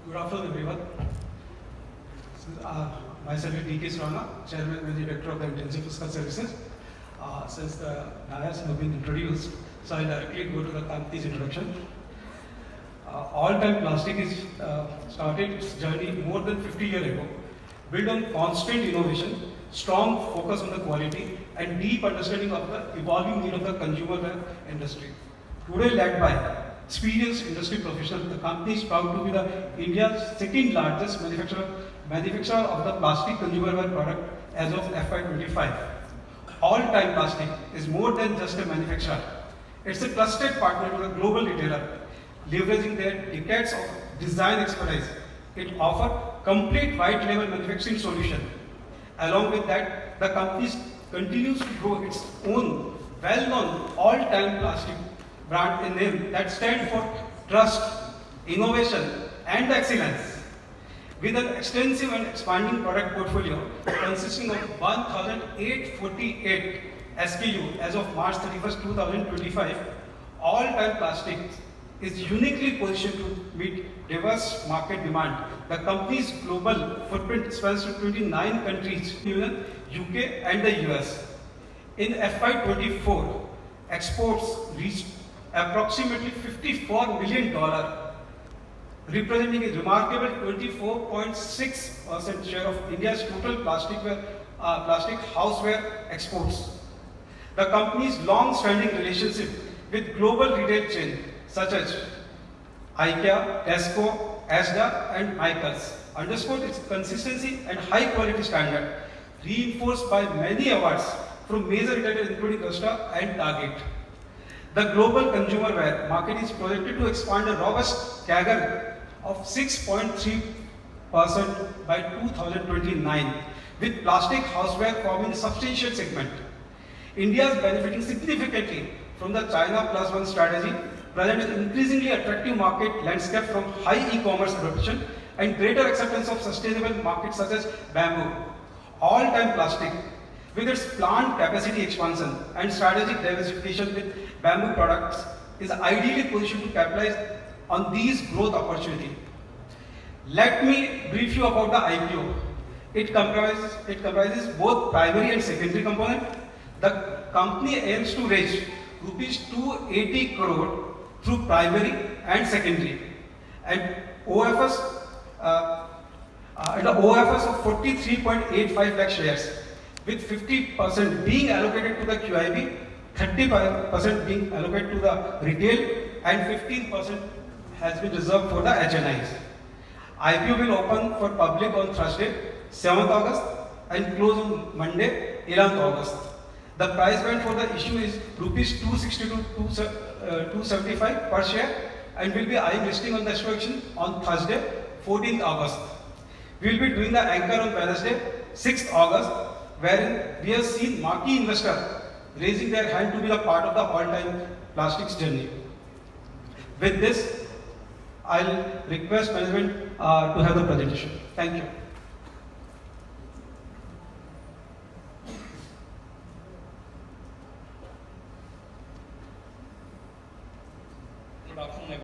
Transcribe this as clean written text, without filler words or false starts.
Good afternoon, everyone. Myself is D.K. Srana, Chairman and Managing Director of the Intensive Physical Services. Since the NIAS have been introduced, so I'll directly go to the company's introduction. All-Time Plastic is started its journey more than 50 years ago, built on constant innovation, strong focus on the quality, and deep understanding of the evolving need of the consumer industry. Today, led by experienced industry professionals, the company is proud to be the India's second largest manufacturer of the plastic consumer wear product as of FY25. All-Time Plastic is more than just a manufacturer. It's a trusted partner to the global retailer, leveraging their decades of design expertise. It offers complete white label manufacturing solution. Along with that, the company continues to grow its own well-known All-Time Plastic brand, a name that stands for trust, innovation, and excellence. With an extensive and expanding product portfolio consisting of 1,848 SKU as of March 31st, 2025, All-Time Plastics is uniquely positioned to meet diverse market demand. The company's global footprint spans to 29 countries, Union, UK, and the US. In FY24, exports reached approximately $54 million, representing a remarkable 24.6% share of India's total plastic houseware exports. The company's long-standing relationship with global retail chains such as IKEA, Tesco, Asda, and Michaels underscored its consistency and high-quality standard, reinforced by many awards from major retailers including Costa and Target. The global consumer wear market is projected to expand a robust CAGR of 6.3% by 2029, with plastic houseware forming a substantial segment. India is benefiting significantly from the China Plus One strategy, presents an increasingly attractive market landscape from high e-commerce adoption and greater acceptance of sustainable markets such as bamboo. All-Time Plastic, with its planned capacity expansion and strategic diversification with bamboo products, is ideally positioned to capitalize on these growth opportunities. Let me brief you about the IPO. It comprises both primary and secondary component. The company aims to raise rupees 280 crore through primary and secondary, and OFS of 43.85 lakh shares, with 50% being allocated to the QIB, 30% being allocated to the retail, and 15% has been reserved for the HNIs. IPO will open for public on Thursday, 7th August, and close on Monday, 11th August. The price band for the issue is rupees 260 to 275 per share, and will be eyeing listing on the stock exchange on Thursday, 14th August. We will be doing the anchor on Wednesday, 6th August, wherein we have seen marquee investors raising their hand to be a part of the All-Time Plastics journey. With this, I'll request management to have the presentation. Thank you.